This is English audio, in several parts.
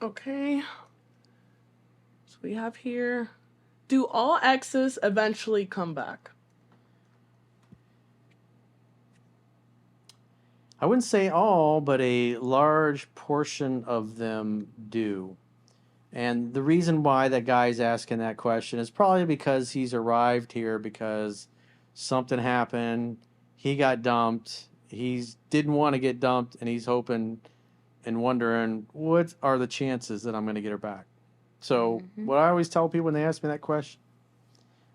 Okay. So we have here, do all exes eventually come back? I wouldn't say all, but a large portion of them do. And the reason why that guy's asking that question is probably because he's arrived here because something happened. He got dumped. He didn't want to get dumped, and he's hoping and wondering what are the chances that I'm going to get her back. So, Mm-hmm. what I always tell people when they ask me that question,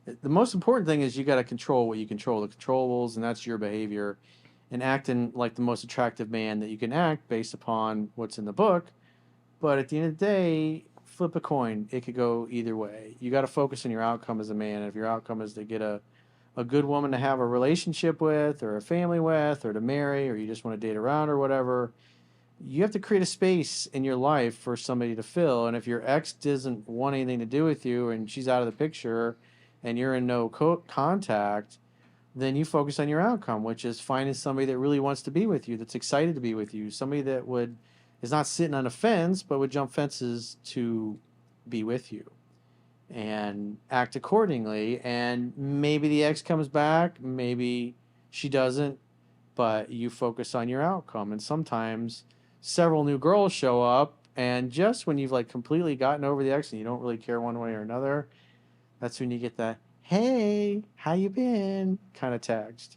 the most important thing is you got to control what you control, the controllables, and that's your behavior and acting like the most attractive man that you can act based upon what's in the book. But at the end of the day, flip a coin. It could go either way. You got to focus on your outcome as a man. If your outcome is to get a good woman to have a relationship with, or a family with, or to marry, or you just want to date around or whatever, you have to create a space in your life for somebody to fill. And if your ex doesn't want anything to do with you and she's out of the picture and you're in no contact, then you focus on your outcome, which is finding somebody that really wants to be with you, that's excited to be with you, somebody that would is not sitting on a fence, but would jump fences to be with you and act accordingly. And maybe the ex comes back, maybe she doesn't, but you focus on your outcome. And sometimes several new girls show up, and just when you've like completely gotten over the ex and you don't really care one way or another, that's when you get that "Hey, how you been?" kind of text.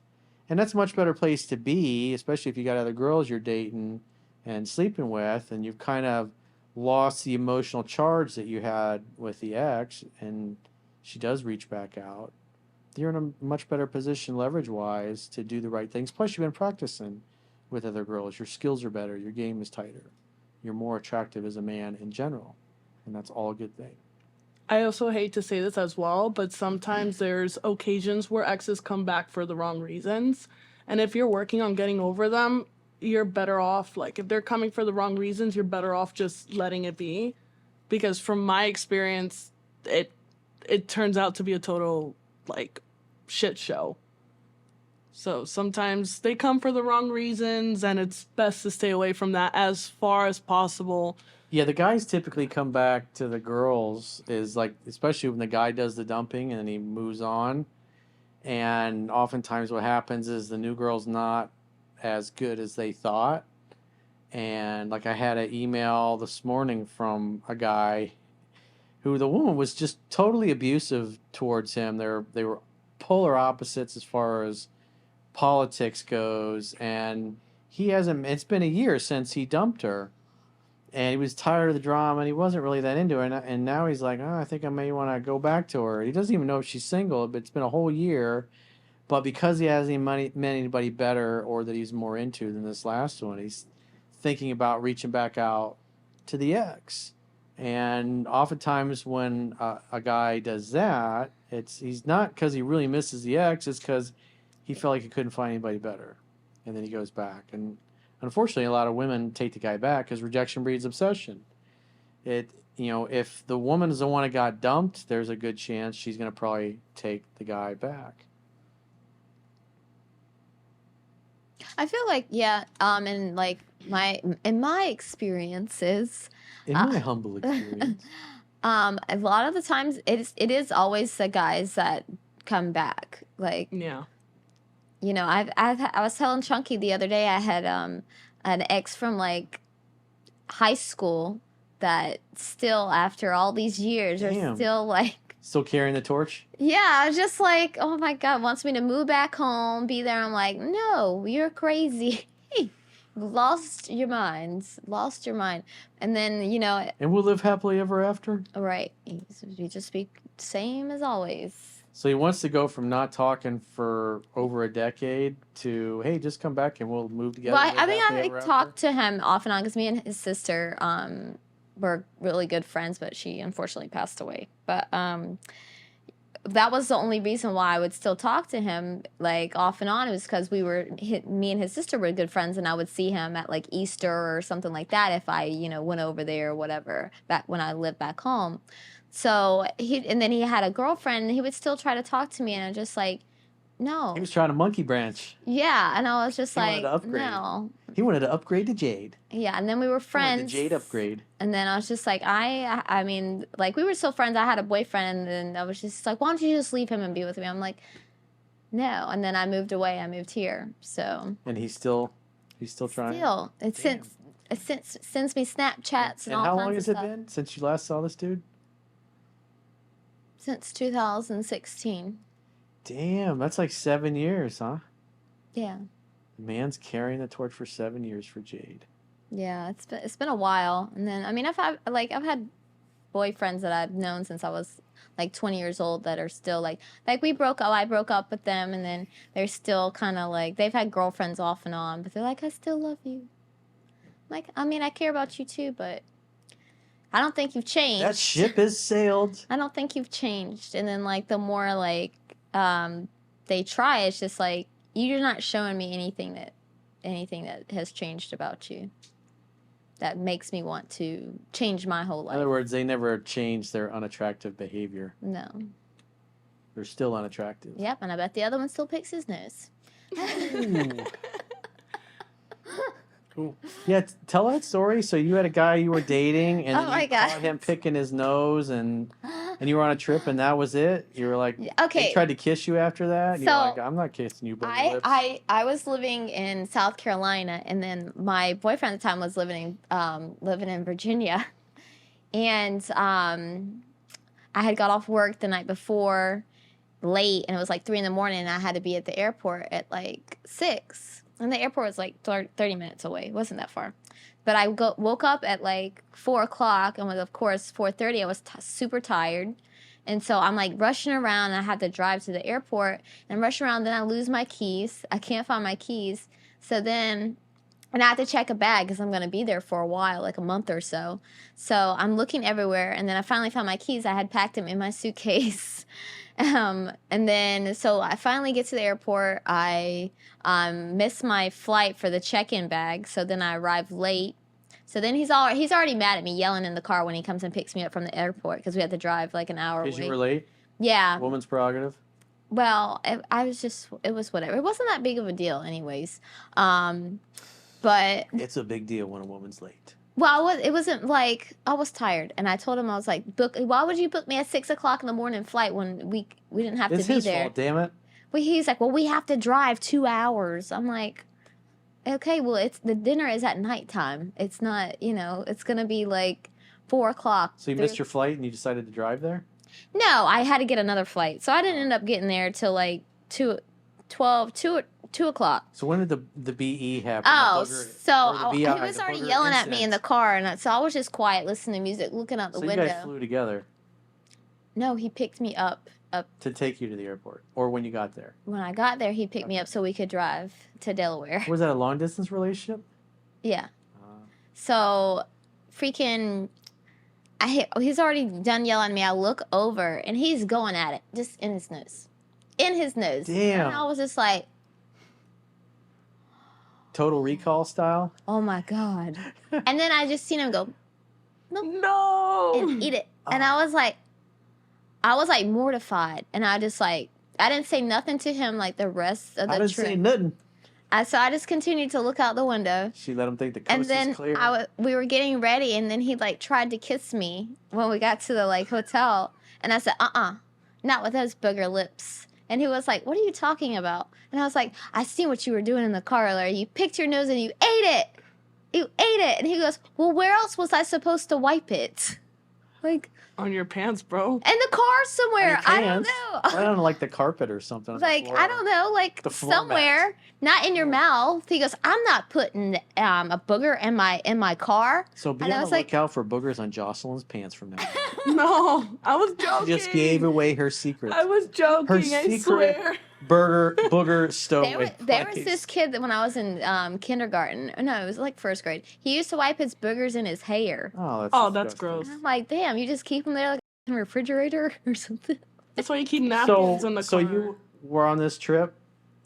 And that's a much better place to be, especially if you got other girls you're dating and sleeping with, and you've kind of lost the emotional charge that you had with the ex, and she does reach back out. You're in a much better position leverage wise to do the right things. Plus, you've been practicing with other girls. Your skills are better. Your game is tighter. You're more attractive as a man in general. And that's all a good thing. I also hate to say this as well, but sometimes there's occasions where exes come back for the wrong reasons. And if you're working on getting over them, you're better off, like, if they're coming for the wrong reasons, you're better off just letting it be. Because from my experience, it turns out to be a total, like, shit show. So sometimes they come for the wrong reasons, and it's best to stay away from that as far as possible. Yeah, the guys typically come back to the girls is like, especially when the guy does the dumping and then he moves on. And oftentimes what happens is the new girl's not as good as they thought. And like I had an email this morning from a guy who the woman was just totally abusive towards him. They were polar opposites as far as politics goes, and he hasn't. It's been a year since he dumped her, and he was tired of the drama, and he wasn't really that into it. And now he's like, oh, I think I may want to go back to her. He doesn't even know if she's single, but it's been a whole year. But because he hasn't met anybody better or that he's more into than this last one, he's thinking about reaching back out to the ex. And oftentimes when a guy does that, he's not because he really misses the ex. It's because he felt like he couldn't find anybody better, and then he goes back. And unfortunately, a lot of women take the guy back because rejection breeds obsession. If the woman is the one that got dumped, there's a good chance she's going to probably take the guy back. I feel like, yeah, and like in my experiences, In my humble experience, a lot of the times it is always the guys that come back. Like, Yeah. I was telling Chunky the other day I had an ex from like high school that still after all these years are Damn. still like, still carrying the torch. yeah, I was just like, oh my God, wants me to move back home, be there. I'm like, no, you're crazy. Lost your minds. Lost your mind. And then, And we'll live happily ever after. right. You just speak same as always. So he wants to go from not talking for over a decade to, hey, just come back and we'll move together. Well, and live I mean, happily I ever talked after. to him off and on because me and his sister were really good friends, but she unfortunately passed away. But that was the only reason why I would still talk to him, like, off and on. It was because me and his sister were good friends, and I would see him at, like, Easter or something like that if I, went over there or whatever, back when I lived back home. So, and then he had a girlfriend, and he would still try to talk to me, and I'm just like, no. He was trying to monkey branch. Yeah, and I was just He wanted like, to upgrade. no. He wanted to upgrade to Jade. Yeah, and then we were He wanted friends. the Jade upgrade. And then I was just like, I mean, like we were still friends. I had a boyfriend, and then I was just like, why don't you just leave him and be with me? I'm like, no. And then I moved away. I moved here. So. And he's still trying. Still, it sends me Snapchats and all how kinds long of has it stuff. been since you last saw this dude? Since 2016. Damn, that's like 7 years, huh? Yeah. The man's carrying the torch for 7 years for Jade. Yeah, it's been a while. And then I mean I've had boyfriends that I've known since I was like 20 years old that are still like we broke up. I broke up with them, and then they're still kind of like they've had girlfriends off and on, but they're like, I still love you. Like, I mean, I care about you too, but I don't think you've changed. That ship has sailed. I don't think you've changed. And then like the more like they try, it's just like you're not showing me anything that has changed about you that makes me want to change my whole In life. other words, they never changed their unattractive behavior. No. They're still unattractive. Yep, and I bet the other one still picks his nose. Ooh. Cool. Yeah, tell that story. So you had a guy you were dating, and Oh then my you God. caught him picking his nose, and you were on a trip, and that was it. You were like, Okay. He tried to kiss you after that. And So, you're like, I'm not kissing you, but lips. I was living in South Carolina, and then my boyfriend at the time was living in Virginia, and I had got off work the night before, late, and it was like 3 a.m, and I had to be at the airport at like 6, and the airport was like 30 minutes away. It wasn't that far, but I woke up at like 4 o'clock, and was of course 4:30. I was super tired. And so I'm like rushing around, and I had to drive to the airport and rush around. Then I lose my keys. I can't find my keys. So then, and I have to check a bag because I'm going to be there for a while, like a month or so. So I'm looking everywhere. And then I finally found my keys. I had packed them in my suitcase. And then, so I finally get to the airport. I miss my flight for the check-in bag. So then I arrive late. So then he's already mad at me, yelling in the car when he comes and picks me up from the airport because we had to drive like an hour away. Because you were late? Yeah. Woman's prerogative? Well, it was whatever. It wasn't that big of a deal anyways. But It's a big deal when a woman's late. well, it wasn't like I was tired, and I told him I was like, why would you book me at 6 o'clock in the morning flight when we didn't have It's to be his there? fault, damn it. Well, he's like, well, we have to drive 2 hours. I'm like, okay, well, the dinner is at nighttime. It's not, it's gonna be like 4 o'clock. So you missed your flight and you decided to drive there? No, I had to get another flight, so I didn't end up getting there till like 2 o'clock. So when did the BE happen? Oh, The booger- so or the he BI, was the already booger yelling at me in the incident? car, and so I was just quiet, listening to music, looking out the So window. you guys flew together No, he picked me up. to take you to the airport, or when you got there? When I got there, he picked me up so we could drive to Delaware. Was that a long distance relationship? Yeah. So, freaking, he's already done yelling at me. I look over, and he's going at it, just in his nose. In his nose. Damn. And I was just like, Total Recall style? oh my God. And then I just seen him go, No. and eat it. And I was like mortified. And I just like, I didn't say nothing to him like the rest of the I didn't trip. say nothing. So I just continued to look out the window. She let him think the And coast then is clear. we were getting ready, and then he like tried to kiss me when we got to the like hotel. And I said, not with those booger lips. And he was like, what are you talking about? And I was like, I seen what you were doing in the car earlier. You picked your nose and you ate it. You ate it. And he goes, well, where else was I supposed to wipe it? Like, On your pants, bro. in the car somewhere. I don't Pants? know. I don't know, like the carpet or something. on the Like, floor. I don't know, like The floor mat. somewhere, not in your mouth. He goes, I'm not putting a booger in my car. So be And I on was the like- lookout for boogers on Jocelyn's pants from now on. No, I was She joking. just gave away her secret. I was joking. I secret- swear. Booger stowaway. There was place. this kid that when I was in kindergarten, no, it was like first grade. He used to wipe his boogers in his hair. Oh, That's disgusting. gross. And I'm like, damn, you just keep them there like in a refrigerator or something. That's why you keep napkins in the car. So you were on this trip,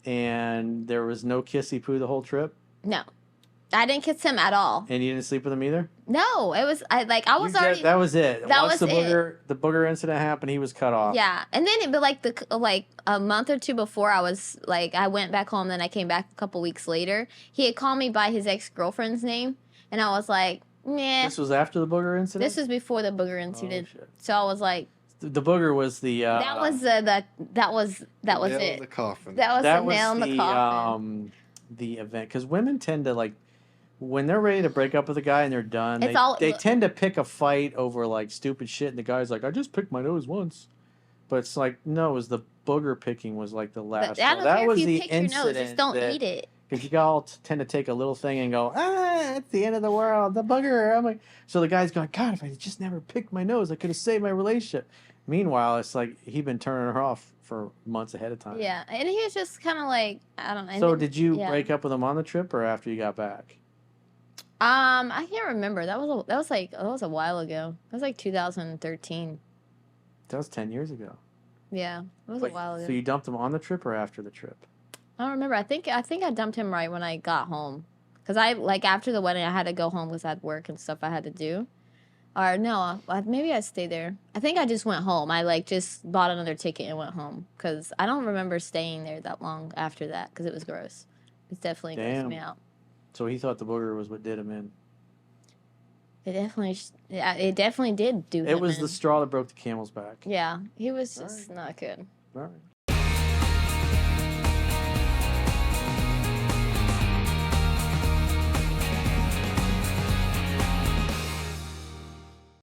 and there was no kissy poo the whole trip. No, I didn't kiss him at all. And you didn't sleep with him either? No, it was I was You already. did- that was it. That Once was the booger incident happened, he was cut off. Yeah, and then but like a month or two before, I went back home. Then I came back a couple weeks later. He had called me by his ex-girlfriend's name, and I was like, "Meh." This was after the booger incident? This was before the booger incident, Oh, shit. so I was like, The booger was the... "That was that was Nail in it. the coffin. That was that the was nail in the coffin." the event. Because women tend to, like, when they're ready to break up with a guy and they're done, It's they tend to pick a fight over, like, stupid shit. And the guy's like, I just picked my nose once. But it's like, no, it was the booger picking was, like, the last. I don't that care was if you the pick your nose, incident just don't that- eat it. Because you all tend to take a little thing and go, it's the end of the world, the booger. I'm like, so the guy's going, God, if I just never picked my nose, I could have saved my relationship. Meanwhile, it's like he'd been turning her off for months ahead of time. Yeah, and he was just kind of like, I don't know. So did you yeah. break up with him on the trip or after you got back? I can't remember. That was a while ago. That was like 2013. That was 10 years ago. Yeah, it was Wait, a while ago. So you dumped him on the trip or after the trip? I don't remember. I think I dumped him right when I got home, cause after the wedding I had to go home because I had work and stuff I had to do. Or no, maybe I stayed there. I think I just went home. I just bought another ticket and went home because I don't remember staying there that long after that because it was gross. It definitely grossed me out. So he thought the booger was what did him in. It definitely did do. It was the straw that broke the camel's back. Yeah, he was just not good. All right.